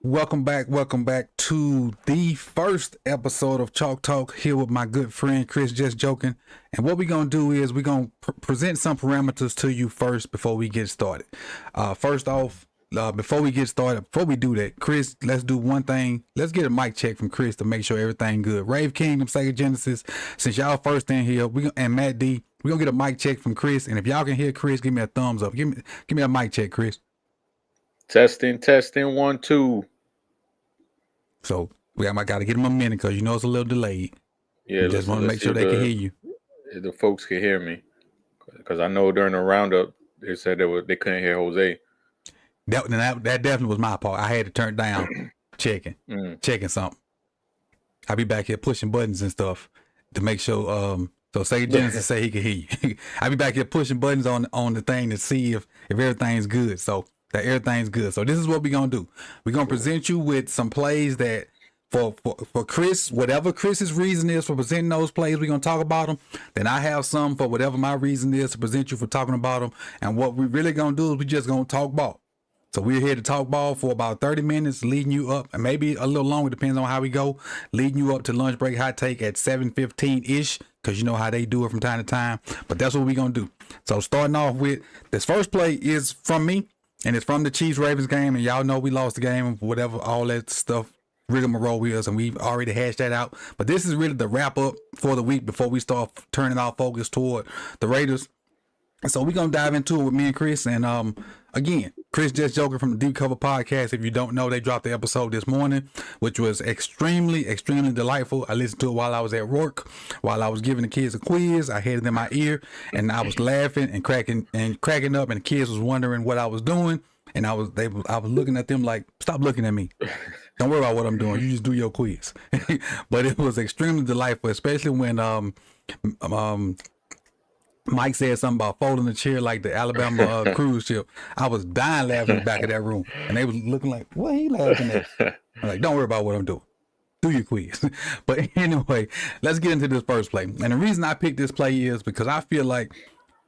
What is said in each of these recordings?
Welcome back to the first episode of Chalk Talk here with my good friend Chris Just Joking. And what we're going to do is we're going to present some parameters to you first before we get started. First off, before we do that, Chris, let's do one thing. Let's get a mic check from Chris to make sure everything good. Rave Kingdom, Sega Genesis, since y'all first in here, and Matt D, we're going to get a mic check from Chris. And if y'all can hear Chris, give me a thumbs up. Give me a mic check, Chris. Testing, 1, 2. So I got to get him a minute because you know it's a little delayed. Yeah, just want to make sure they can hear you. The folks can hear me because I know during the roundup they said they couldn't hear Jose. That definitely was my part. I had to turn down checking something. I'll be back here pushing buttons and stuff to make sure. So say Genesis say he can hear you. I'll be back here pushing buttons on the thing to see if everything's good. So that everything's good. So this is what we're gonna do. We're gonna present you with some plays that for Chris, whatever Chris's reason is for presenting those plays, we're gonna talk about them. Then I have some for whatever my reason is to present you for talking about them. And what we really gonna do is we just gonna talk ball. So we're here to talk ball for about 30 minutes, leading you up, and maybe a little longer, depends on how we go, leading you up to lunch break hot take at 7:15-ish, because you know how they do it from time to time. But that's what we're gonna do. So starting off with this first play is from me. And it's from the Chiefs-Ravens game, and y'all know we lost the game, whatever, all that stuff, rigmarole is, and we've already hashed that out. But this is really the wrap-up for the week before we start turning our focus toward the Raiders. And so we're going to dive into it with me and Chris. And again, Chris Just Joking from the Deep Cover Podcast. If you don't know, they dropped the episode this morning, which was extremely, extremely delightful. I listened to it while I was at work, while I was giving the kids a quiz. I had it in my ear, and I was laughing and cracking up, and the kids was wondering what I was doing. And I was looking at them like, stop looking at me. Don't worry about what I'm doing. You just do your quiz. But it was extremely delightful, especially when Mike said something about folding the chair like the Alabama cruise ship. I was dying laughing in the back of that room. And they was looking like, what are you laughing at? I'm like, don't worry about what I'm doing. Do your quiz. But anyway, let's get into this first play. And the reason I picked this play is because I feel like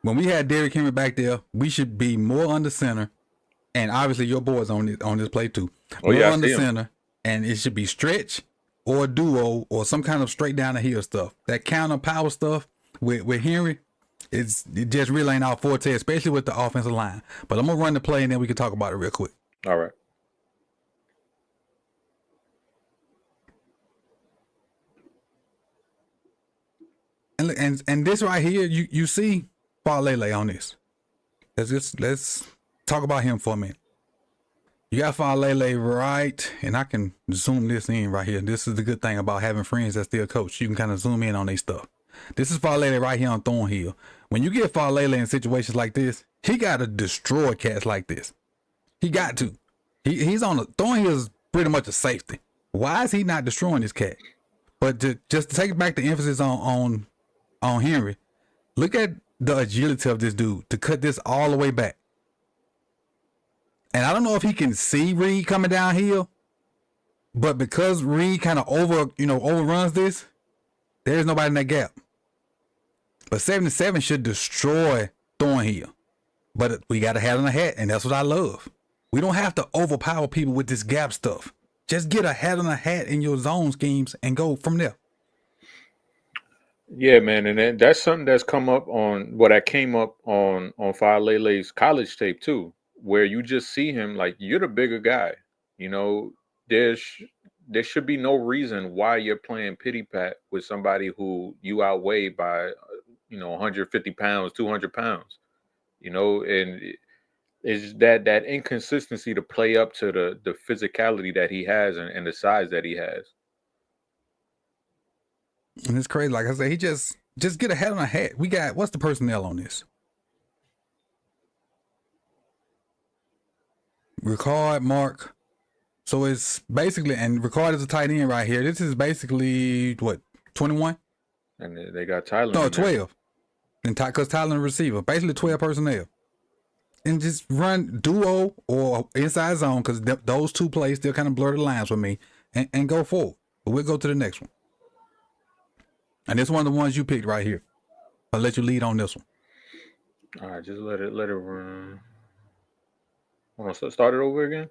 when we had Derrick Henry back there, we should be more under center. And obviously your boy's on this play too. More under center. And it should be stretch or duo or some kind of straight down the hill stuff. That counter power stuff with Henry, it just really ain't our forte, especially with the offensive line. But I'm going to run the play and then we can talk about it real quick. All right. And this right here, you see Falele on this. Let's talk about him for a minute. You got Falele right, and I can zoom this in right here. This is the good thing about having friends that still coach. You can kind of zoom in on their stuff. This is Falele right here on Thornhill. When you get Falele in situations like this, he got to destroy cats like this. He got to. He's on the Thornhill's pretty much a safety. Why is he not destroying this cat? But just to take back the emphasis on Henry, look at the agility of this dude to cut this all the way back. And I don't know if he can see Reed coming downhill, but because Reed kind of overruns this, there's nobody in that gap. But 77 should destroy Thornhill. But we got a hat on a hat, and that's what I love. We don't have to overpower people with this gap stuff. Just get a hat on a hat in your zone schemes and go from there. Yeah, man, and that's something that's come up on that came up on Falele's college tape too, where you just see him like, you're the bigger guy. You know, there should be no reason why you're playing pity pat with somebody who you outweigh by 150 pounds, 200 pounds. You know, and it's that inconsistency to play up to the physicality that he has and the size that he has. And it's crazy. Like I said, he just get a hat on a hat. We got, what's the personnel on this? Ricard, Mark. So it's basically, and Ricard is a tight end right here. This is basically what, 21? And they got Tyler. No, 12. And because Tyler the receiver, basically 12 personnel. And just run duo or inside zone, because those two plays still kind of blur the lines for me, and go forward. But we'll go to the next one. And this is one of the ones you picked right here. I'll let you lead on this one. All right, just let it run. Want to start it over again?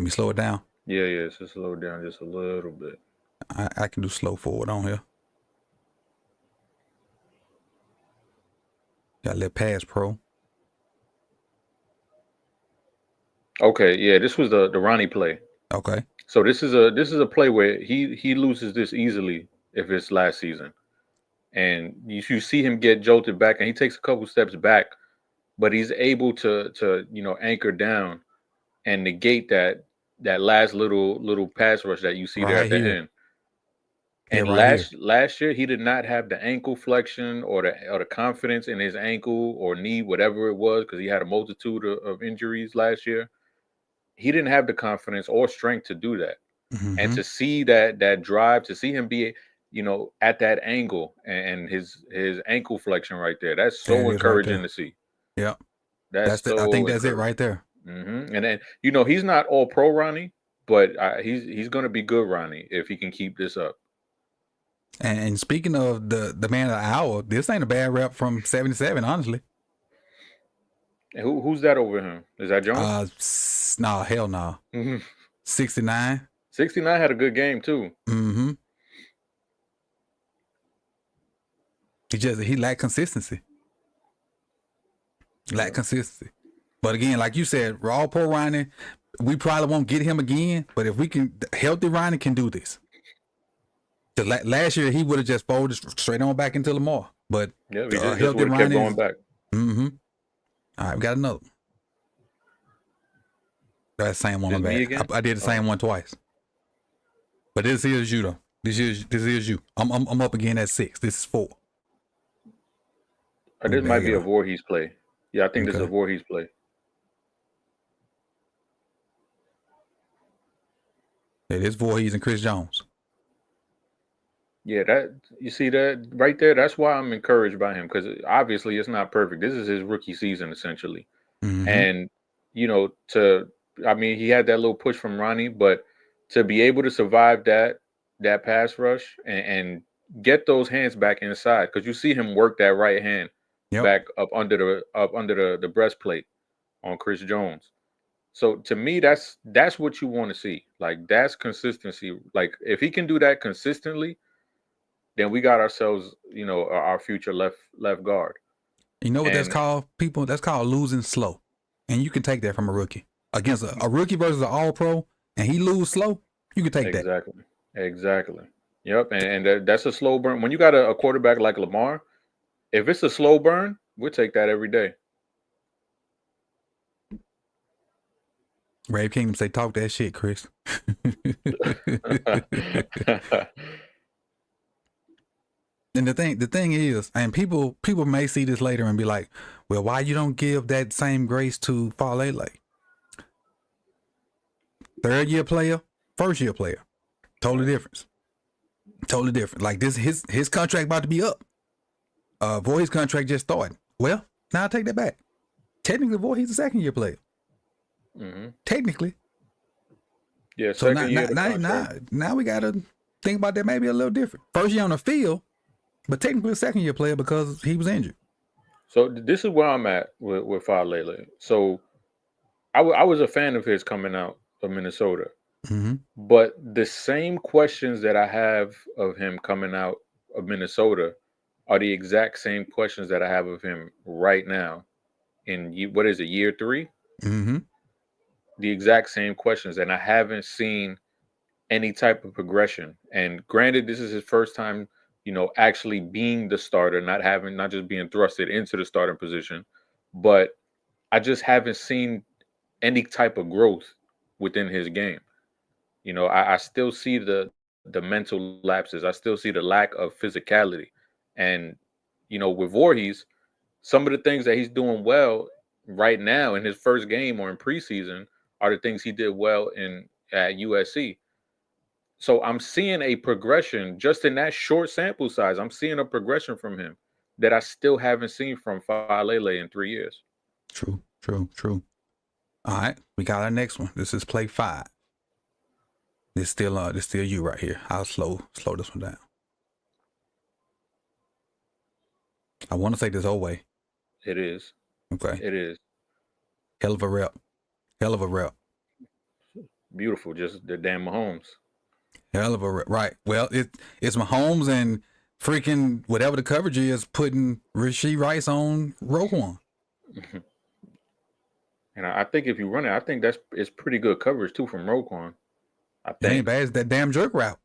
me slow it down? Yeah, so slow it down just a little bit. I can do slow forward on here. Got a little pass pro. Okay, yeah, this was the Ronnie play. Okay. So this is a play where he loses this easily if it's last season. And you see him get jolted back and he takes a couple steps back, but he's able to anchor down and negate that last little pass rush that you see there Right at the here. end. Yeah, And right here. last year he did not have the ankle flexion or the confidence in his ankle or knee, whatever it was, because he had a multitude of injuries last year. He didn't have the confidence or strength to do that. And Mm-hmm. to see that drive, to see him be, at that angle and his ankle flexion right there, that's There it so is right encouraging there. to see. Yep. That's I think so that's it encouraging. right there. And then he's not all pro Ronnie, but he's going to be good Ronnie if he can keep this up. And speaking of the man of the hour, this ain't a bad rep from 77, honestly. And who's that over him? Is that Jones? No, hell no. 69. 69 had a good game too. Mm-hmm. He lacked consistency. But again, like you said, raw pro Ronnie, we probably won't get him again. But if we can, healthy Ronnie can do this. Last year he would have just folded straight on back into Lamar. But yeah, he just would have kept going back. Mm-hmm. All right, we got another. That's the same one. I did the same one twice. But this is you though. This is you. I'm up again at 6. This is 4. This might be a Voorhees play. Yeah, I think this is a Voorhees play. It is Voorhees and Chris Jones. Yeah, that you see that right there. That's why I'm encouraged by him, because obviously it's not perfect. This is his rookie season essentially, and he had that little push from Ronnie, but to be able to survive that pass rush and get those hands back inside, because you see him work that right hand back up under the breastplate on Chris Jones. So to me, that's what you want to see. Like, that's consistency. Like, if he can do that consistently, then we got ourselves, our future left guard. You know what that's called, people? That's called losing slow. And you can take that from a rookie. Against a rookie versus an all-pro, and he lose slow, you can take that. Exactly. Yep, and that's a slow burn. When you got a quarterback like Lamar, if it's a slow burn, we'll take that every day. Rave Kingdom say, talk that shit, Chris. And the thing is, and people may see this later and be like, well, why you don't give that same grace to Falele? 3rd-year player, 1st-year player. Totally different. Like, this his contract about to be up. Voorhees' contract just started. Well, now I take that back. Technically, Voorhees a 2nd-year player. Technically. Yeah, so now we gotta think about that maybe a little different. 1st year on the field, but technically a 2nd-year player because he was injured. So this is where I'm at with Falele. So I was a fan of his coming out of Minnesota. But the same questions that I have of him coming out of Minnesota are the exact same questions that I have of him right now in year 3? The exact same questions, and I haven't seen any type of progression. And granted, this is his first time, actually being the starter, not just being thrusted into the starting position, but I just haven't seen any type of growth within his game. I still see the mental lapses. I still see the lack of physicality. And, with Voorhees, some of the things that he's doing well right now in his first game or in preseason are the things he did well at USC. So I'm seeing a progression just in that short sample size. I'm seeing a progression from him that I still haven't seen from Falele in 3 years. True. All right, we got our next one. This is play 5. This still you right here. I'll slow this one down. I want to say this Oway. It is. Okay. It is. Hell of a rep. beautiful. Just the damn Mahomes. Hell of a right. Well, it's Mahomes and freaking whatever the coverage is putting Rashee Rice on Roquan. And I think if you run it, I think it's pretty good coverage too from Roquan. I think. It ain't bad. It's that damn jerk route.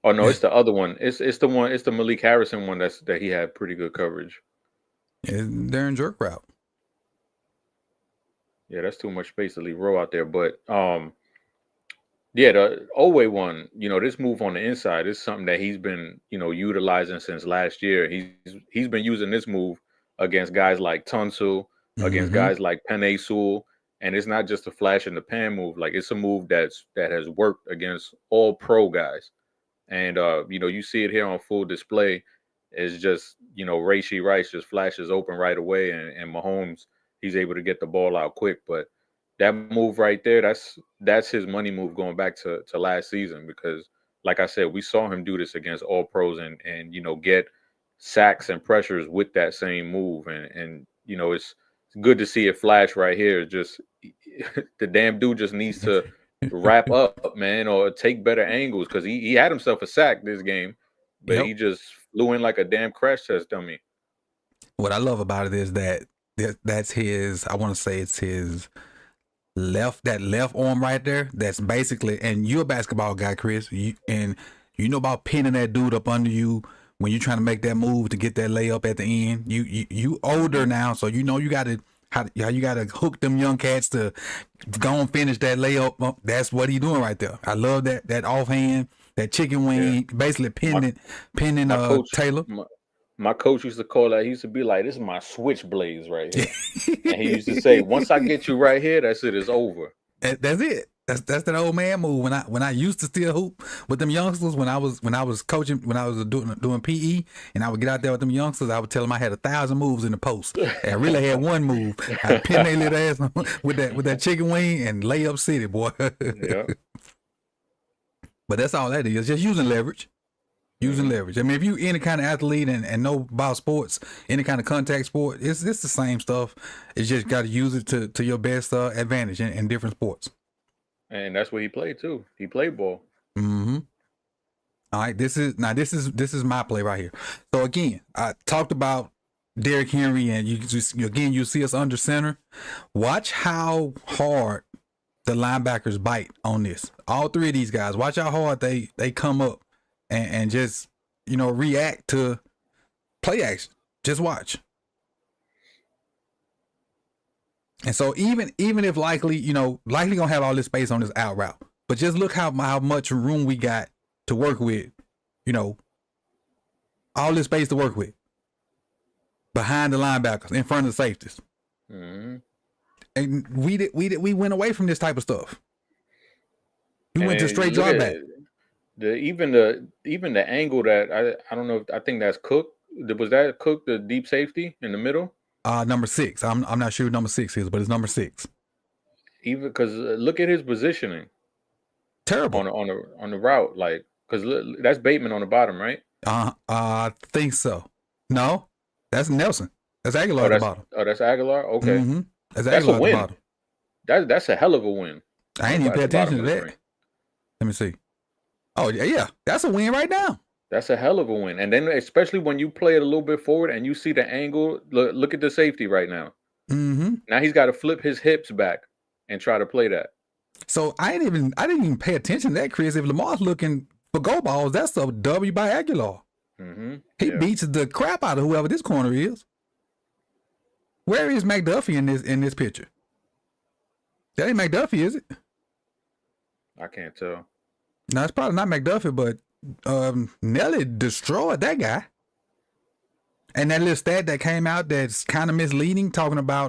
Oh no, it's the other one. It's the one. It's the Malik Harrison one that he had pretty good coverage. It's darn jerk route. Yeah, that's too much space to leave Rowe out there. But yeah, the Oweh one. This move on the inside is something that he's been utilizing since last year. He's been using this move against guys like Tunsil, against guys like Penei Sewell, and it's not just a flash in the pan move. Like it's a move that has worked against all pro guys. And you see it here on full display. It's just Rashee Rice just flashes open right away, and Mahomes, he's able to get the ball out quick. But that move right there, that's his money move going back to last season, because like I said, we saw him do this against all pros and get sacks and pressures with that same move. And it's good to see it flash right here. Just the damn dude just needs to wrap up, man, or take better angles, because he had himself a sack this game, but he just flew in like a damn crash test dummy. What I love about it is that's his, I want to say it's his left arm right there. That's basically, and you're a basketball guy, Chris, and you know about pinning that dude up under you when you're trying to make that move to get that layup at the end. You older now, so you got to how you got to hook them young cats to go and finish that layup. That's what he's doing right there. I love that offhand, that chicken wing, basically pinning Taylor. My coach used to call that. He used to be like, "This is my switchblades right here," and he used to say, "Once I get you right here, that's it. It's over." That's it. That's that old man move. When I used to still hoop with them youngsters, when I was coaching, when I was doing PE, and I would get out there with them youngsters, I would tell them I had 1,000 moves in the post. And I really had one move. I pin their little ass with that chicken wing and layup city, boy. Yeah. But that's all that is. Just using leverage. Using leverage. I mean, if you any kind of athlete and know about sports, any kind of contact sport, it's the same stuff. It's just got to use it to your best advantage in different sports. And that's what he played too. He played ball. Mm-hmm. All right. This is my play right here. So again, I talked about Derrick Henry, and you see us under center. Watch how hard the linebackers bite on this. All three of these guys. Watch how hard they come up and just react to play action. Just watch. And so even if likely gonna have all this space on this out route, but just look how much room we got to work with, all this space to work with behind the linebackers, in front of the safeties. Mm-hmm. And we went away from this type of stuff. We went to straight drop back. Even the angle that I don't know. I think that's Cook. Was that Cook, the deep safety in the middle? Number 6. I'm not sure who number 6 is, but it's number 6. Even because look at his positioning. Terrible on the route, like, because that's Bateman on the bottom, right? I think so. No, that's Nelson. That's Aguilar at the bottom. Oh, that's Aguilar. Okay, mm-hmm. That's Aguilar a win. At the bottom. That's a hell of a win. I ain't even pay attention to that. Let me see. Oh yeah, that's a win right now. That's a hell of a win. And then especially when you play it a little bit forward and you see the angle, look at the safety right now. Mm-hmm. Now he's got to flip his hips back and try to play that. So I didn't even pay attention to that, Chris. If Lamar's looking for go balls, that's a W by Aguilar. Mm-hmm. He beats the crap out of whoever this corner is. Where is McDuffie in this picture? That ain't McDuffie, is it? I can't tell. No, it's probably not McDuffie, but Nelly destroyed that guy. And that little stat that came out that's kind of misleading, talking about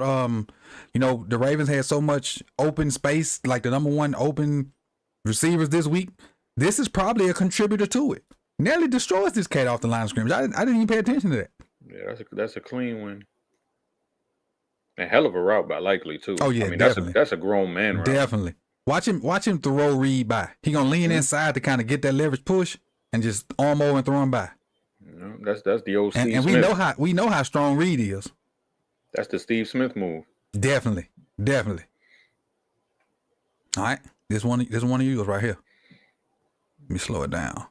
the Ravens had so much open space, like the number 1 open receivers this week. This is probably a contributor to it. Nelly destroys this cat off the line of scrimmage. I didn't even pay attention to that. Yeah, that's a clean win. A hell of a route by Likely too. Oh yeah, I mean, definitely. That's a grown man route. Definitely. Watch him throw read by. He gonna lean inside to kind of get that leverage push and just arm over and throw him by. That's the old Steve and Smith. we know how strong Reed is. That's the Steve Smith move. Definitely. All right. This one of you right here. Let me slow it down.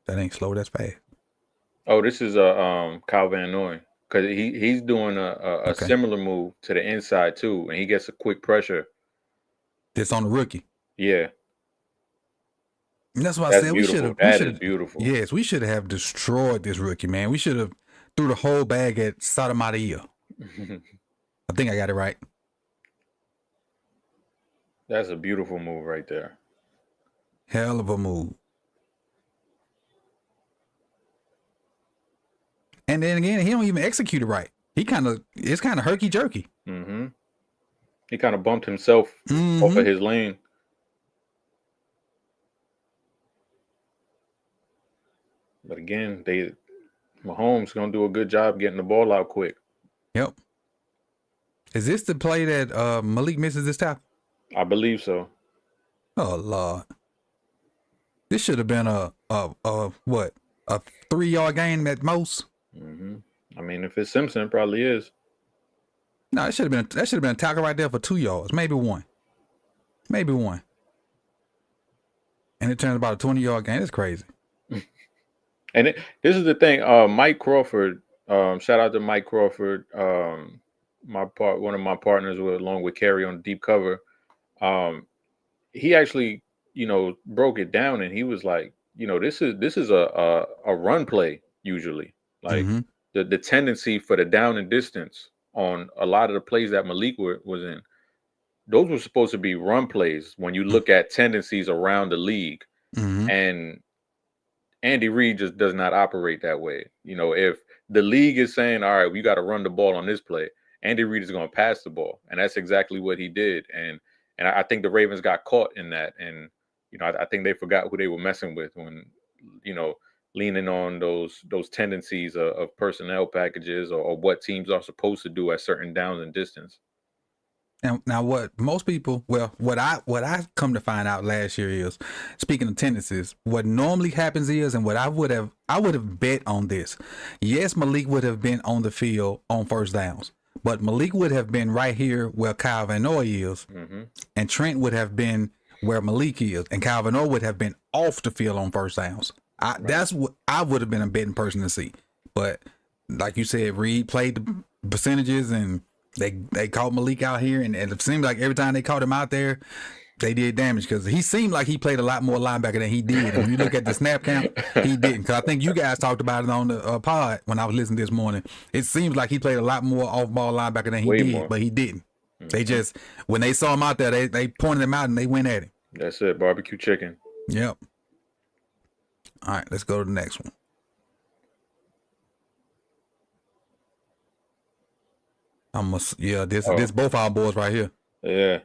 That ain't slow, that's fast. Oh, this is Kyle Van Noy, because he's doing a similar move to the inside too, and he gets a quick pressure. This on the rookie. Yeah. And that's why I said beautiful. we should have. That is beautiful. Yes, we should have destroyed this rookie, man. We should have threw the whole bag at Sotomayor. I think I got it right. That's a beautiful move right there. Hell of a move. And then again, he don't even execute it right. It's kind of herky jerky. Mm-hmm. He kind of bumped himself off of his lane. But again, Mahomes gonna do a good job getting the ball out quick. Yep. Is this the play that Malik misses this tackle? I believe so. Oh Lord. This should have been a 3-yard gain at most. Mm-hmm. I mean, if it's Simpson, it probably is. No, that should have been a tackle right there for 2 yards, maybe one. And it turned about a 20-yard gain. That's crazy. And this is the thing. Mike Crawford. Shout out to Mike Crawford. One of my partners, along with Kerry on deep cover. He actually, broke it down, and he was like, this is a run play usually. Like the tendency for the down and distance on a lot of the plays that Malik was in, those were supposed to be run plays when you look at tendencies around the league. And Andy Reid just does not operate that way. If the league is saying, all right, we got to run the ball on this play, Andy Reid is going to pass the ball. And that's exactly what he did. And I think the Ravens got caught in that. And, I think they forgot who they were messing with when, leaning on those tendencies of personnel packages or what teams are supposed to do at certain downs and distance. Now what most people, what I come to find out last year is, speaking of tendencies, what normally happens is, and what I would have bet on this. Yes, Malik would have been on the field on first downs, but Malik would have been right here where Kyle Van Noy is, and Trent would have been where Malik is, and Kyle Van Noy would have been off the field on first downs. That's what I would have been a betting person to see. But like you said, Reed played the percentages, and they caught Malik out here, and it seemed like every time they caught him out there, they did damage, because he seemed like he played a lot more linebacker than he did. And when you look at the snap count, he didn't. Because I think you guys talked about it on the pod when I was listening this morning. It seems like he played a lot more off-ball linebacker than he did, but he didn't. They just, when they saw him out there, they pointed him out and they went at him. That's it, barbecue chicken. Yep. All right, let's go to the next one. This both our boys right here. Yeah.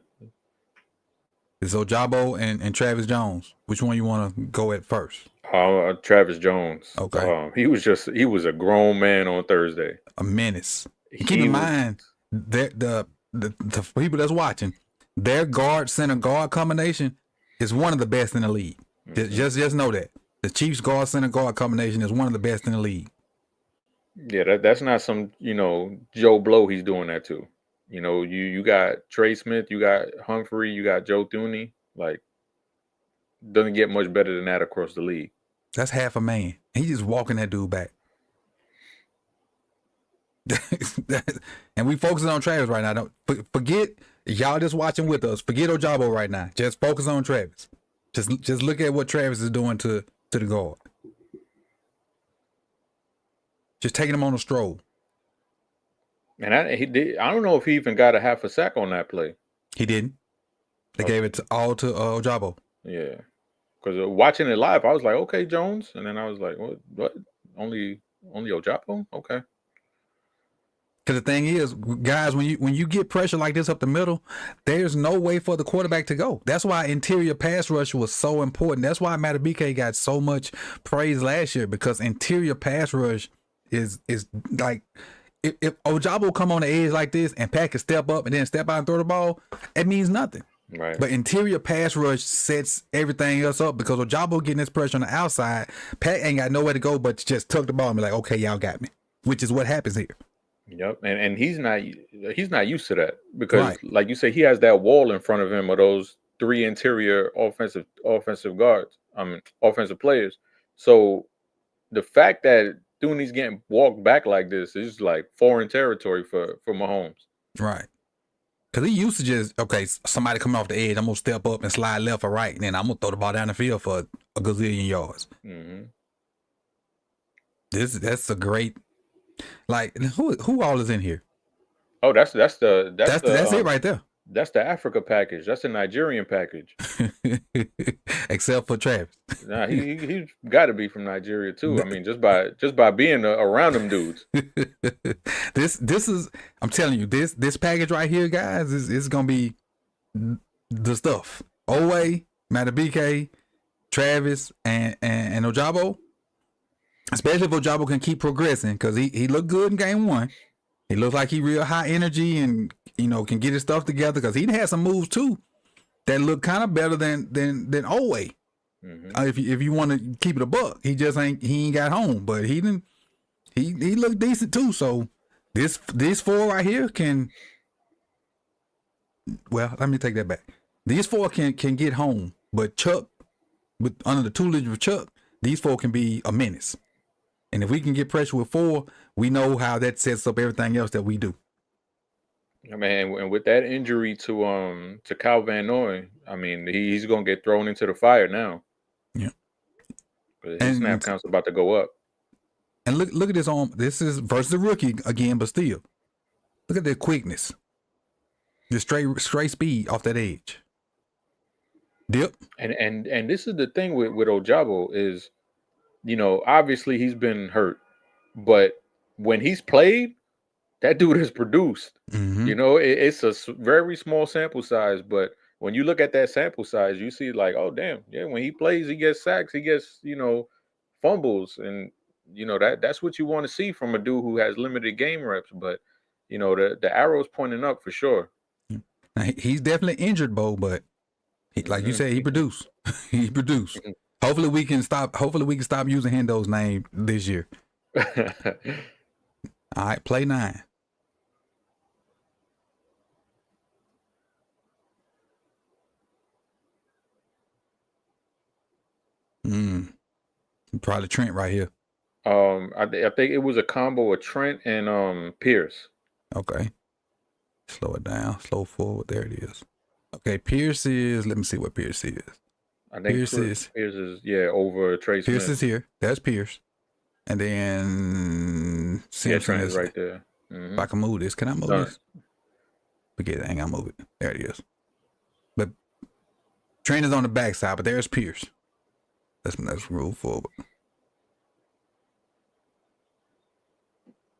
It's Ojabo and Travis Jones. Which one you want to go at first? Travis Jones. Okay. He was a grown man on Thursday. A menace. Keep in mind that the people that's watching, their center guard combination is one of the best in the league. Just know that. The Chiefs guard center guard combination is one of the best in the league. Yeah, that's not some, Joe Blow he's doing that to. You got Trey Smith, you got Humphrey, you got Joe Thuney. Like, doesn't get much better than that across the league. That's half a man. He's just walking that dude back. And we focusing on Travis right now. Don't forget, y'all just watching with us. Forget Ojabo right now. Just focus on Travis. Just look at what Travis is doing to the guard. Just taking him on a stroll. And I don't know if he even got a half a sack on that play. He didn't. They gave it all to Ojabo. Yeah. Because watching it live, I was like, okay, Jones. And then I was like, what? Only Ojabo? Okay. Because the thing is, guys, when you get pressure like this up the middle, there's no way for the quarterback to go. That's why interior pass rush was so important. That's why Matabike got so much praise last year, because interior pass rush is like, if Ojabo come on the edge like this and Pat can step up and then step out and throw the ball, it means nothing. Right. But interior pass rush sets everything else up, because Ojabo getting this pressure on the outside, Pat ain't got nowhere to go but to just tuck the ball and be like, okay, y'all got me, which is what happens here. Yep, and he's not used to that because, Right. like you say, he has that wall in front of him of those three interior offensive guards. Offensive players. So the fact that Thuney's getting walked back like this is like foreign territory for Mahomes. Right. Because he used to just, somebody coming off the edge, I'm going to step up and slide left or right, and then I'm going to throw the ball down the field for a gazillion yards. Mm-hmm. That's a great, like, who all is in here? Oh, that's it right there. That's the Africa package. That's the Nigerian package. Except for Travis. Nah, he's got to be from Nigeria too. I mean, just by being around them dudes. This is, I'm telling you, this package right here, guys, is gonna be the stuff. Owe, Matabike, Travis, and Ojabo. Especially if Ojabo can keep progressing, because he looked good in game 1. He looks like he real high energy and, can get his stuff together, because he had some moves too that look kind of better than Owe. Mm-hmm. If you want to keep it a buck, he ain't got home, but he looked decent too. So this 4 right here can, well, let me take that back. These 4 can get home, but Chuck, under the tutelage of Chuck, these 4 can be a menace. And if we can get pressure with 4, we know how that sets up everything else that we do. I mean, and with that injury to Kyle Van Noy, I mean, he's gonna get thrown into the fire now. Yeah. His snap count's about to go up. And look at this arm. This is versus the rookie again, but still, look at the quickness. The straight speed off that edge. Dip. And this is the thing with Ojabo is, obviously he's been hurt, but when he's played, that dude has produced. Mm-hmm. It's a very small sample size, but when you look at that sample size, you see like, oh damn, yeah. When he plays, he gets sacks, he gets fumbles, and that's what you want to see from a dude who has limited game reps. But the arrow's pointing up for sure. He's definitely injured, Bo, but like you said, he produced. He produced. Mm-hmm. Hopefully we can stop using Hendo's name this year. All right, play 9. Probably Trent right here. I think it was a combo of Trent and Pierce. Okay. Slow it down. Slow forward. There it is. Okay, Pierce is. Let me see what Pierce is. I think Pierce is over Trey Smith. Pierce is here. That's Pierce. And then Simpson is right there. Mm-hmm. If I can move this, can I move this? Forget it. I ain't gonna move it. There it is. But Trent is on the backside, but there's Pierce. Let's move forward.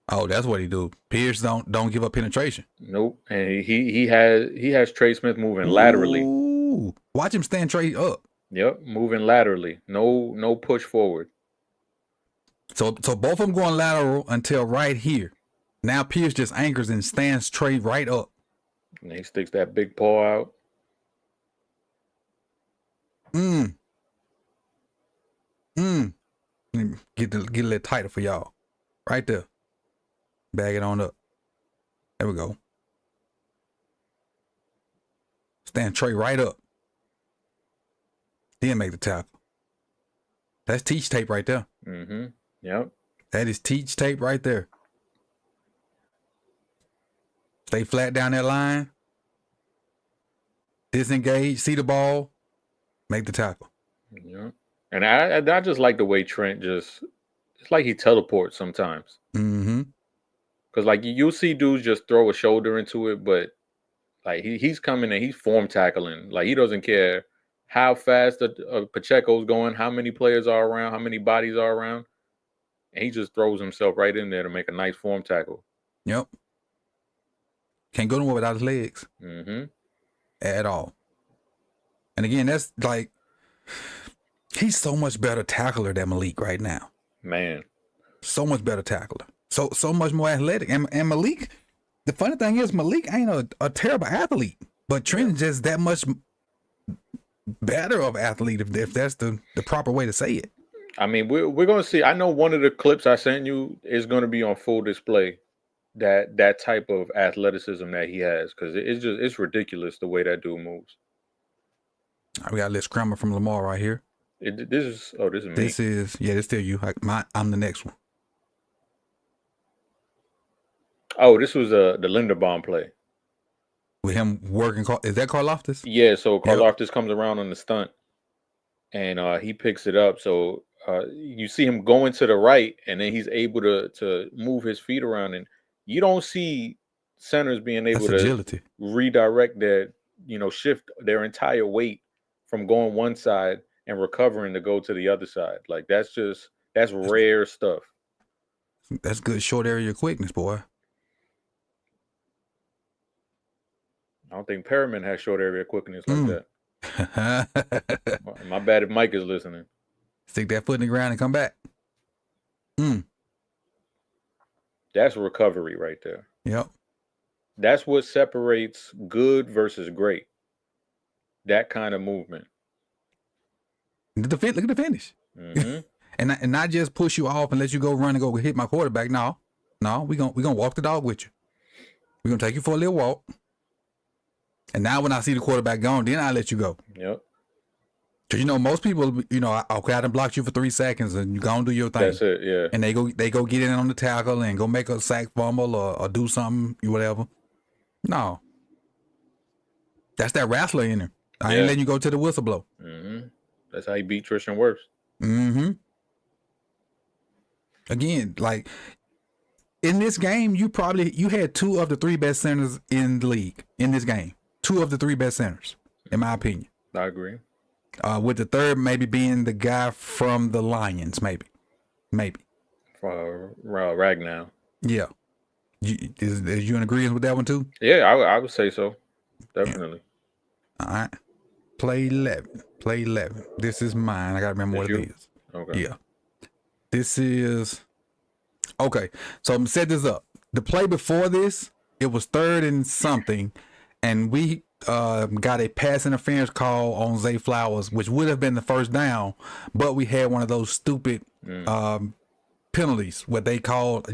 Oh, that's what he do. Pierce don't give up penetration. Nope. And he has Trey Smith moving laterally. Ooh. Watch him stand Trey up. Yep, moving laterally. No push forward. So both of them going lateral until right here. Now Pierce just anchors and stands Trey right up. And he sticks that big paw out. Get a little tighter for y'all. Right there. Bag it on up. There we go. Stand Trey right up. Then make the tackle. That's teach tape right there. Mm-hmm. Yep. That is teach tape right there. Stay flat down that line. Disengage. See the ball. Make the tackle. Yeah. And I just like the way Trent it's like he teleports sometimes. Mm-hmm. Because like you'll see dudes just throw a shoulder into it, but like he's coming and he's form tackling. Like he doesn't care how fast Pacheco's going, how many players are around, how many bodies are around. And he just throws himself right in there to make a nice form tackle. Yep. Can't go nowhere without his legs. Mm-hmm. At all. And again, that's like, he's so much better tackler than Malik right now. Man. So much better tackler. So much more athletic. And Malik, the funny thing is Malik ain't a terrible athlete, but Trent is just that much better of an athlete if that's the proper way to say it. I mean, we're going to see. I know one of the clips I sent you is going to be on full display that type of athleticism that he has, because it's ridiculous the way that dude moves. We got a little scramble from Lamar right here. This is me. This is still you. I'm the next one. Oh, this was the Linderbaum play with him working. Is that Karlaftis? Yeah. So Karlaftis comes around on the stunt, and he picks it up. So you see him going to the right, and then he's able to move his feet around, and you don't see centers being able to redirect their, shift their entire weight from going one side and recovering to go to the other side. Like that's rare stuff. That's good short area quickness, boy. I don't think Perriman has short area quickness like that. My bad if Mike is listening. Stick that foot in the ground and come back. That's recovery right there. Yep. That's what separates good versus great. That kind of movement. Look at the finish. Mm-hmm. and not just push you off and let you go run and go hit my quarterback. No, we're gonna walk the dog with you. We're gonna take you for a little walk. And now when I see the quarterback gone, then I let you go. Yep. Because most people, okay, I done blocked you for 3 seconds and you gonna do your thing. That's it, yeah. And they go get in on the tackle and go make a sack fumble or do something, whatever. No. That's that wrestler in there. I ain't letting you go to the whistle blow. Mm-hmm. That's how you beat Tristan Wirfs. Mm-hmm. Again, like in this game, you had 2 of the 3 best centers in the league in this game. 2 of the 3 best centers, in my opinion. I agree. With the third maybe being the guy from the Lions, maybe. Ragnow. Yeah. Is you in agreement with that one too? Yeah, I would say so. Definitely. Yeah. All right. Play 11. This is mine. I got to remember what it is. Okay. Yeah. This is... Okay. So I'm going to set this up. The play before this, it was 3rd and something, and we got a pass interference call on Zay Flowers, which would have been the first down, but we had one of those stupid penalties, what they called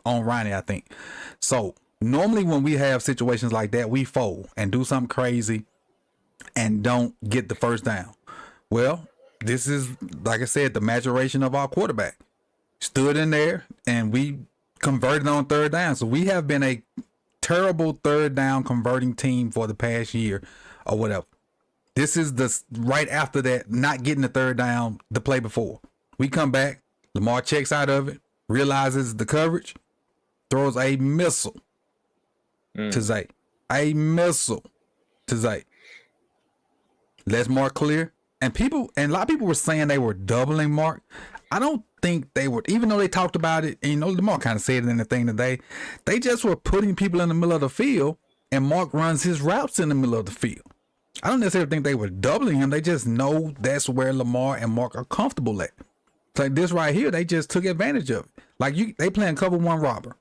on Ronnie, I think. So normally when we have situations like that, we fold and do something crazy and don't get the first down. Well, this is, like I said, the maturation of our quarterback. Stood in there and we converted on 3rd down. So we have been a terrible 3rd down converting team for the past year or whatever. This is the right after that, not getting the 3rd down the play before. We come back, Lamar checks out of it, realizes the coverage, throws a missile to Zay. A missile to Zay. Lets Mark clear. And a lot of people were saying they were doubling Mark. I don't think they were, even though they talked about it, and Lamar kind of said it in the thing today, they just were putting people in the middle of the field, and Mark runs his routes in the middle of the field. I don't necessarily think they were doubling him. They just know that's where Lamar and Mark are comfortable at. It's like this right here, they just took advantage of it. Like they playing cover 1 robber.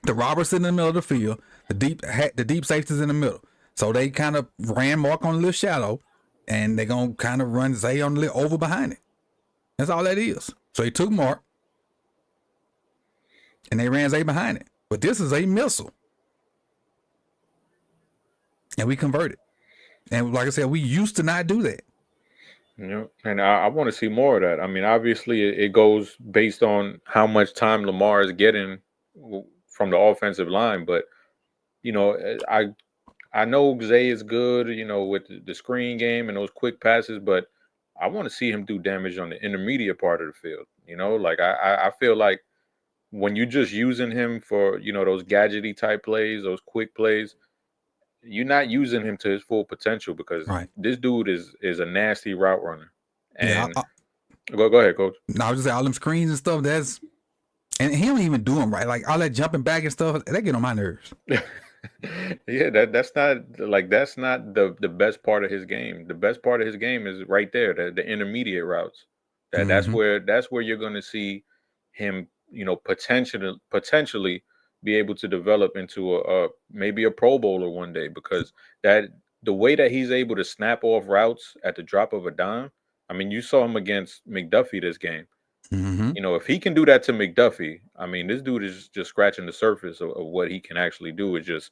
The robber's sitting in the middle of the field. The deep safety's in the middle. So they kind of ran Mark on a little shallow, and they're going to kind of run Zay on the little over behind it. That's all that is. So they took Mark, and they ran Zay behind it. But this is a missile. And we converted. And like I said, we used to not do that. Yeah, and I want to see more of that. I mean, obviously, it goes based on how much time Lamar is getting from the offensive line. But, I know Zay is good, with the screen game and those quick passes, but I want to see him do damage on the intermediate part of the field. Like I feel like when you're just using him for, those gadgety type plays, those quick plays, you're not using him to his full potential because this dude is a nasty route runner. And go ahead, Coach. No, I was just saying all them screens and stuff, and he don't even do them right. Like all that jumping back and stuff, that get on my nerves. Yeah, that's not the best part of his game. The best part of his game is right there, the intermediate routes. That's where you're going to see him, potentially be able to develop into a maybe a Pro Bowler one day, because the way that he's able to snap off routes at the drop of a dime. I mean, you saw him against McDuffie this game. Mm-hmm. You know, if he can do that to McDuffie, I mean, this dude is just scratching the surface of what he can actually do. It's just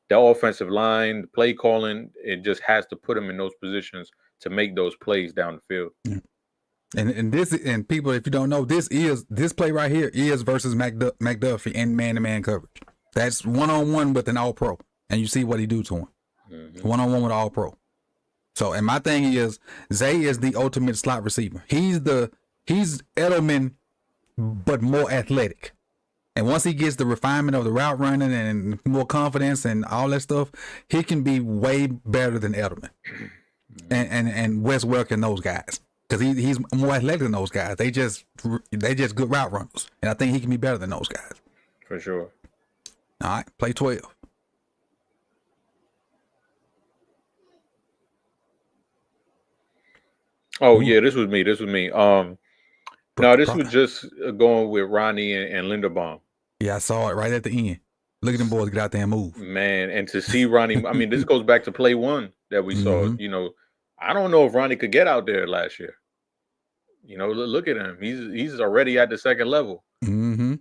the offensive line, the play calling, it just has to put him in those positions to make those plays down the field. Yeah. And people, if you don't know, this play right here is versus McDuffie in man-to-man coverage. That's 1-on-1 with an All-Pro, and you see what he do to him. 1-on-1 with All-Pro. So, and my thing is, Zay is the ultimate slot receiver. He's Edelman, but more athletic. And once he gets the refinement of the route running and more confidence and all that stuff, he can be way better than Edelman and Wes Welker and those guys. Because he's more athletic than those guys. They just good route runners. And I think he can be better than those guys. For sure. All right, play 12. Oh, yeah, this was me. No, this was just going with Ronnie and Linderbaum. Yeah, I saw it right at the end. Look at them boys get out there and move. Man, and to see Ronnie, I mean, this goes back to play 1 that we saw. You know, I don't know if Ronnie could get out there last year. You know, look at him. He's already at the second level. Mm-hmm.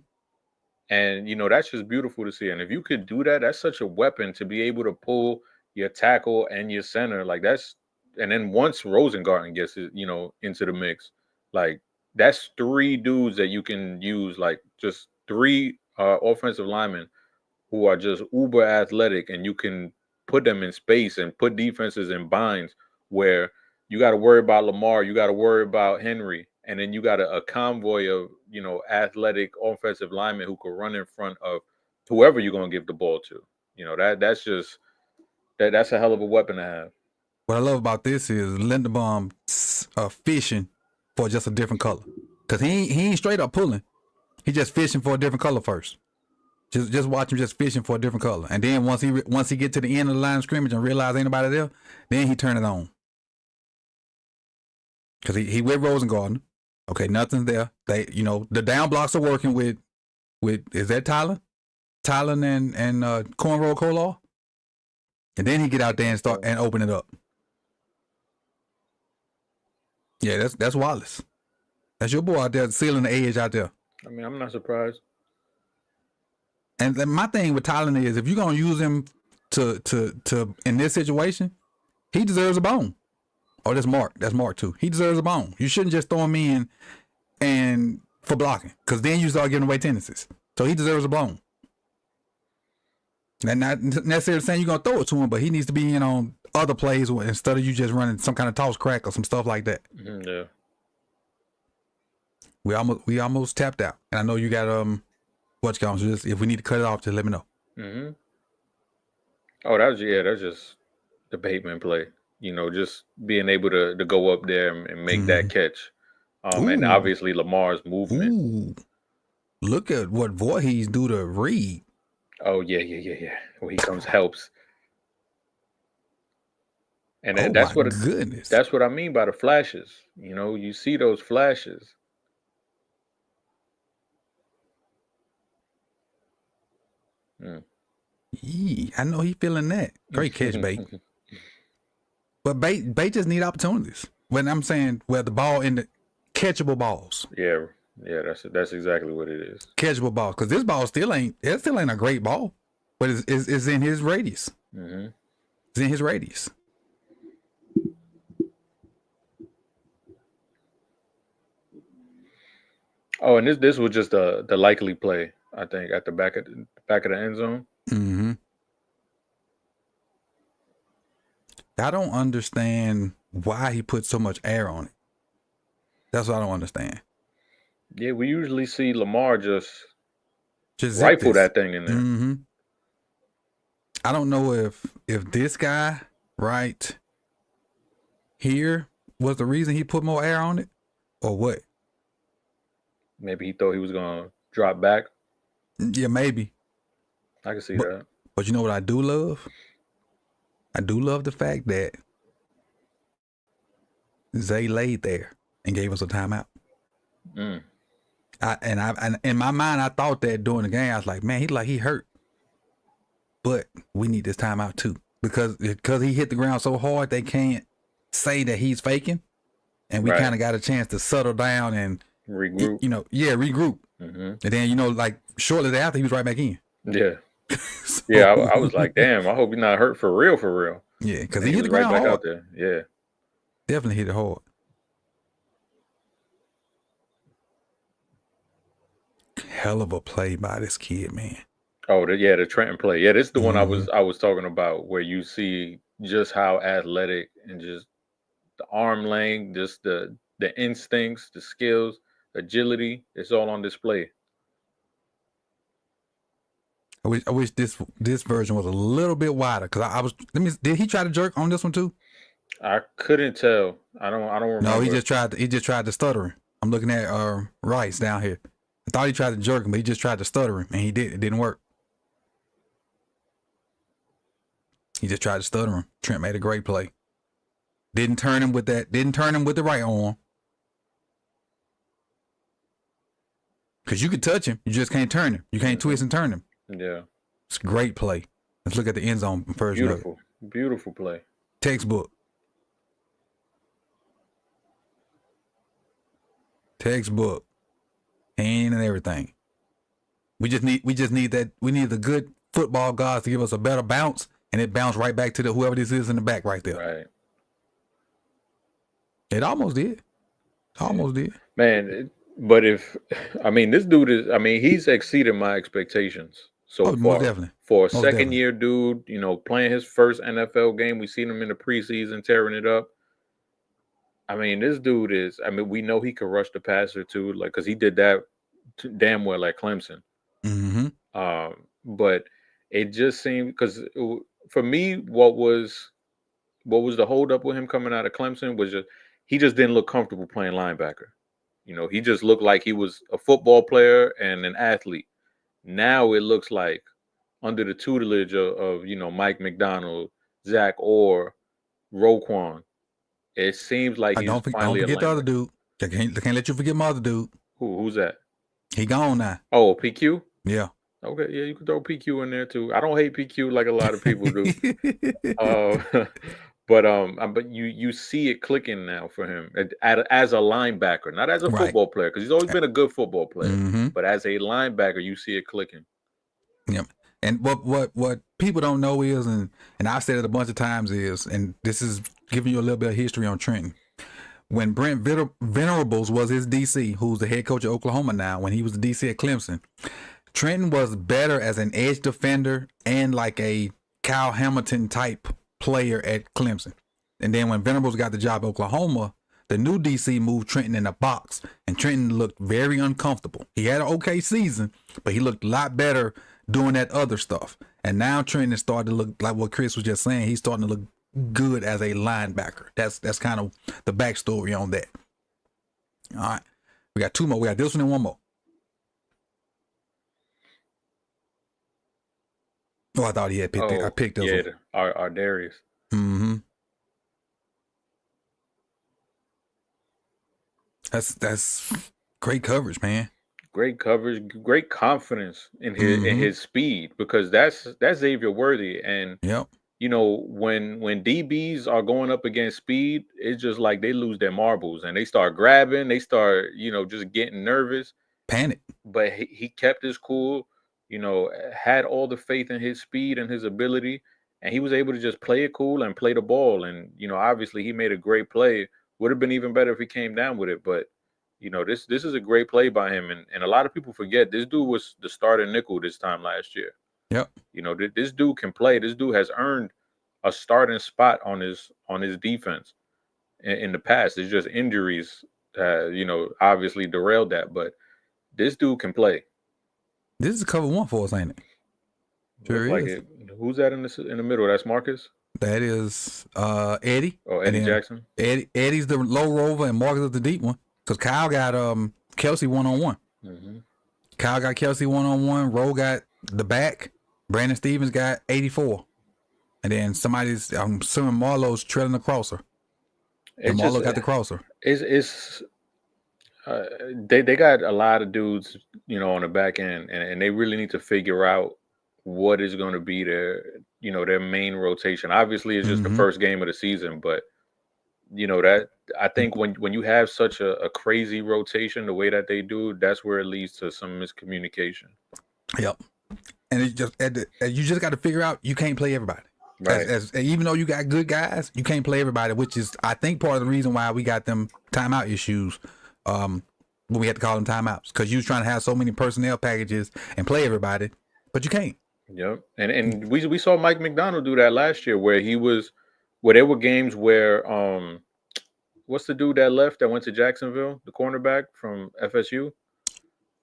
And, you know, that's just beautiful to see. And if you could do that, that's such a weapon to be able to pull your tackle and your center. Like, that's – and then once Rosengarten gets, you know, into the mix, like, that's 3 dudes that you can use, like, just 3 offensive linemen who are just uber athletic, and you can put them in space and put defenses in binds where – you got to worry about Lamar. You got to worry about Henry. And then you got a convoy of, you know, athletic offensive linemen who could run in front of whoever you're going to give the ball to. You know, that's just that's a hell of a weapon to have. What I love about this is Linderbaum fishing for just a different color. Because he ain't straight up pulling. He just fishing for a different color first. Just watch him just fishing for a different color. And then once he get to the end of the line of scrimmage and realize ain't nobody there, then he turn it on. Because he with Rosengarten. Okay, nothing's there. They, you know, the down blocks are working with is that Tyler? Tyler and Cornrow Kolar? And then he get out there and start and open it up. Yeah, that's Wallace. That's your boy out there sealing the edge out there. I mean, I'm not surprised. And my thing with Tyler is if you're gonna use him to in this situation, he deserves a bone. Oh, that's Mark. That's Mark too. He deserves a bone. You shouldn't just throw him in and for blocking, because then you start giving away tendencies. So he deserves a bone. And not necessarily saying you're gonna throw it to him, but he needs to be in on other plays instead of you just running some kind of toss crack or some stuff like that. Yeah. We almost tapped out, and I know you got what's going. So just if we need to cut it off, just let me know. Oh, that's just the Bateman play. You know, just being able to go up there and make that catch. And obviously Lamar's movement. Ooh. Look at what Voorhees do to Reed. Oh, yeah. When he comes, helps. And that's what I mean by the flashes. You know, you see those flashes. I know he feeling that. Great catch, Bate. But Bate just need opportunities. When I'm saying, well, the ball in the catchable balls. Yeah, that's exactly what it is. Catchable balls, because this ball still ain't a great ball, but it's in his radius. It's in his radius. Oh, and this was just the likely play, I think, at the back of the end zone. I don't understand why he put so much air on it. That's what I don't understand. Yeah, we usually see Lamar just rifle that thing in there. I don't know if this guy right here was the reason he put more air on it or what. Maybe he thought he was going to drop back. Yeah, maybe. I can see that. But you know what I do love? I do love the fact that Zay laid there and gave us a timeout. In my mind, I thought that during the game, I was like, man, he hurt. But we need this timeout too. Because he hit the ground so hard, they can't say that he's faking. And we kind of got a chance to settle down and regroup. Regroup. And then like shortly thereafter, he was right back in. Yeah. So, yeah, I was like, damn, I hope he's not hurt for real, for real. Yeah, because he hit the ground right back out there. Yeah. Definitely hit it hard. Hell of a play by this kid, man. Oh, the Trenton play. Yeah, this is the one I was talking about, where you see just how athletic and just the arm length, just the instincts, the skills, agility, it's all on display. I wish this version was a little bit wider, because did he try to jerk on this one too? I couldn't tell. I don't remember. No, he just tried to stutter him. I'm looking at Rice down here. I thought he tried to jerk him, but he just tried to stutter him, and it didn't work. He just tried to stutter him. Trent made a great play. Didn't turn him with the right arm. Because you could touch him, you just can't turn him. You can't twist and turn him. Yeah. It's a great play. Let's look at the end zone first. Beautiful play. Textbook. Hand and everything. We just need that. We need the good football gods to give us a better bounce, and it bounced right back to whoever this is in the back right there. Right. It almost did. Man, but this dude he's exceeded my expectations so far. Most definitely. For a second-year dude, playing his first NFL game, we seen him in the preseason tearing it up. This dude is. We know he could rush the passer too, like, because he did that damn well at Clemson. Mm-hmm. But it just seemed, because for me, what was the holdup with him coming out of Clemson was he just didn't look comfortable playing linebacker. He just looked like he was a football player and an athlete. Now it looks like, under the tutelage of Mike McDonald, Zach Orr, Roquan, it seems like he's finally. Don't forget the other dude. I can't let you forget my other dude. Who's that? He gone now. Oh, PQ? Yeah. Okay, yeah, you can throw PQ in there too. I don't hate PQ like a lot of people do. But you see it clicking now for him as a linebacker, not as a football player, because he's always been a good football player. Mm-hmm. But as a linebacker, you see it clicking. Yep. And what people don't know is, and I've said it a bunch of times, is, and this is giving you a little bit of history on Trenton. When Brent Venerables was his DC, who's the head coach of Oklahoma now, when he was the DC at Clemson, Trenton was better as an edge defender and like a Kyle Hamilton type player at Clemson. And then when Venerables got the job at Oklahoma, the new DC moved Trenton in the box, and Trenton looked very uncomfortable. He had an okay season, but he looked a lot better doing that other stuff. And now Trenton is starting to look like what Chris was just saying. He's starting to look good as a linebacker. That's kind of the backstory on that. All right. We got two more. We got this one and one more. Oh, I thought he had picked it. I picked this one. Our Darius. Mm-hmm. That's great coverage, man. Great coverage, great confidence in his speed, because that's Xavier Worthy. And yep. When DBs are going up against speed, it's just like they lose their marbles and they start grabbing, they start, just getting nervous. Panic. But he kept his cool, had all the faith in his speed and his ability, and he was able to just play it cool and play the ball. And, obviously he made a great play. Would have been even better if he came down with it. But, this is a great play by him. And a lot of people forget this dude was the starting nickel this time last year. Yep. This dude can play. This dude has earned a starting spot on his defense in the past. It's just injuries, obviously derailed that. But this dude can play. This is cover one for us, ain't it? Sure is. Like it. Who's that in the middle? That's Marcus? That is Eddie. Oh, Eddie Jackson. Eddie's the low rover and Marcus is the deep one. Because Kyle got Kelsey one-on-one. Mm-hmm. Kyle got Kelsey one-on-one. Rowe got the back. Brandon Stevens got 84. And then I'm assuming Marlowe's trailing the crosser. And Marlowe got the crosser. They got a lot of dudes, on the back end, and they really need to figure out what is going to be their main rotation. Obviously, it's just the first game of the season, but that I think when you have such a crazy rotation, the way that they do, that's where it leads to some miscommunication. Yep. And it just you just got to figure out you can't play everybody. Right. Even though you got good guys, you can't play everybody, which is I think part of the reason why we got them timeout issues when we had to call them timeouts, because you was trying to have so many personnel packages and play everybody, but you can't. Yep. And we saw Mike McDonald do that last year where there were games where what's the dude that left that went to Jacksonville, the cornerback from FSU?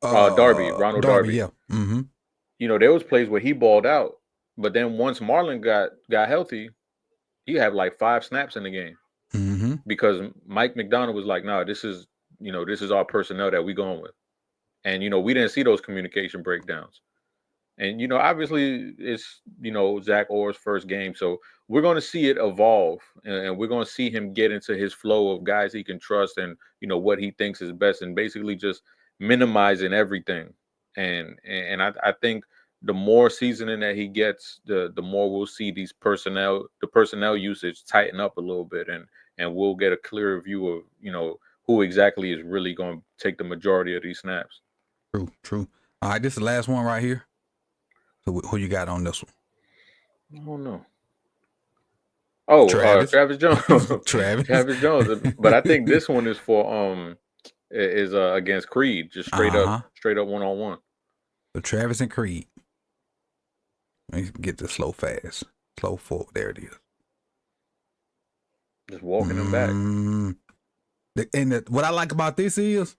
Ronald Darby. Yeah. Mm-hmm. There was plays where he balled out, but then once Marlon got healthy, he had like 5 snaps in the game. Mm-hmm. Because Mike McDonald was like, "No, this is our personnel that we going with," and we didn't see those communication breakdowns. And obviously it's Zach Orr's first game, so we're going to see it evolve, and we're going to see him get into his flow of guys he can trust, and what he thinks is best, and basically just minimizing everything. And I think the more seasoning that he gets, the more we'll see the personnel usage tighten up a little bit, and we'll get a clearer view of who exactly is really going to take the majority of these snaps. True. All right, this is the last one right here. So who you got on this one? I don't know. Oh, Travis Jones. Travis Jones. But I think this one is for against Creed, just straight up 1-on-1. So Travis and Creed. Let me get the slow forward. There it is. Just walking them back. And what I like about this is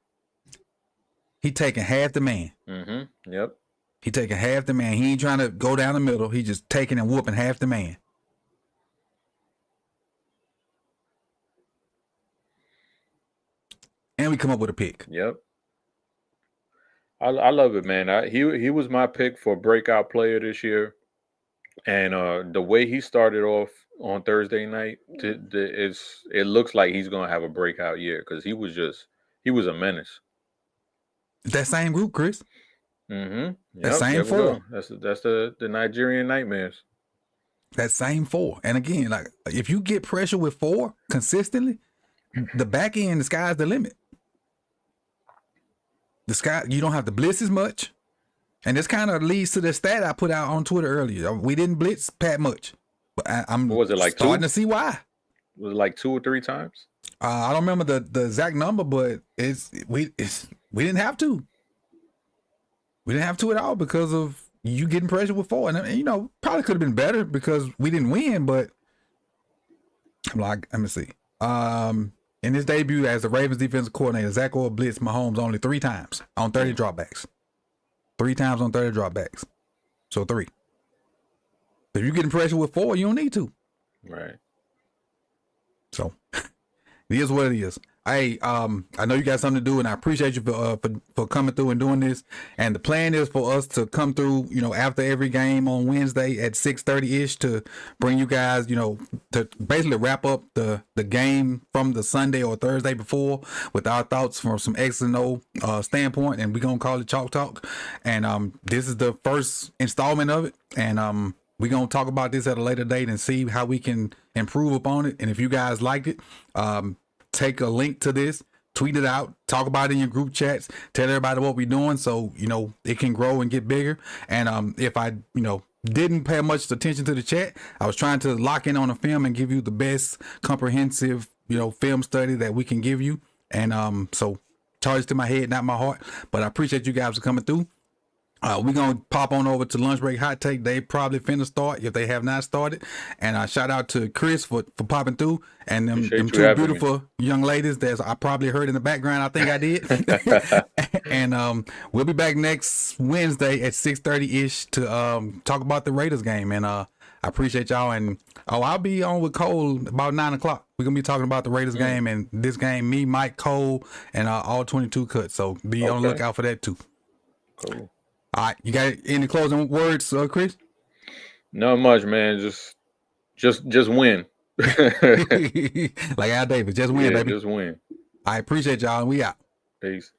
he taking half the man. Mm-hmm. Yep. He taking half the man. He ain't trying to go down the middle. He just taking and whooping half the man. And we come up with a pick. Yep. I love it, man. He was my pick for breakout player this year. And the way he started off on Thursday night, it looks like he's going to have a breakout year, because he was a menace. That same group, Chris. Mm-hmm. That same 4. That's the Nigerian Nightmares. That same 4. And again, like if you get pressure with 4 consistently, the back end, the sky's the limit. You don't have to blitz as much. And this kind of leads to the stat I put out on Twitter earlier. We didn't blitz Pat much. But I'm what was it, like starting 2? to see why. Was it like 2 or 3 times? I don't remember the exact number, but we didn't have to. We didn't have to at all because of you getting pressure with 4. And, probably could have been better because we didn't win, but I'm like, let me see. In his debut as the Ravens defensive coordinator, Zach Orr blitzed Mahomes only 3 times on 30 dropbacks. 3 times on 30 dropbacks. So 3. If you're getting pressure with 4, you don't need to. Right. So it is what it is. Hey, I know you got something to do, and I appreciate you for coming through and doing this. And the plan is for us to come through, after every game on Wednesday at 6:30-ish to bring you guys, to basically wrap up the game from the Sunday or Thursday before with our thoughts from some X and O standpoint, and we're gonna call it Chalk Talk. And this is the first installment of it, and we're gonna talk about this at a later date and see how we can improve upon it. And if you guys liked it, take a link to this, tweet it out, talk about it in your group chats, tell everybody what we're doing so, it can grow and get bigger. And if I, didn't pay much attention to the chat, I was trying to lock in on a film and give you the best comprehensive, film study that we can give you. And so charge to my head, not my heart. But I appreciate you guys for coming through. We're going to pop on over to Lunch Break Hot Take. They probably finna start if they have not started. And shout out to Chris for popping through. And them 2 beautiful young ladies that I probably heard in the background. I think I did. And we'll be back next Wednesday at 6:30-ish to talk about the Raiders game. And I appreciate y'all. And I'll be on with Cole about 9 o'clock. We're going to be talking about the Raiders game and this game, me, Mike, Cole, and all 22 cuts. So be on the lookout for that too. Cool. All right, you got any closing words, Chris? Not much, man. Just win. Like Al Davis, just win, baby. Just win. I appreciate y'all, and we out. Peace.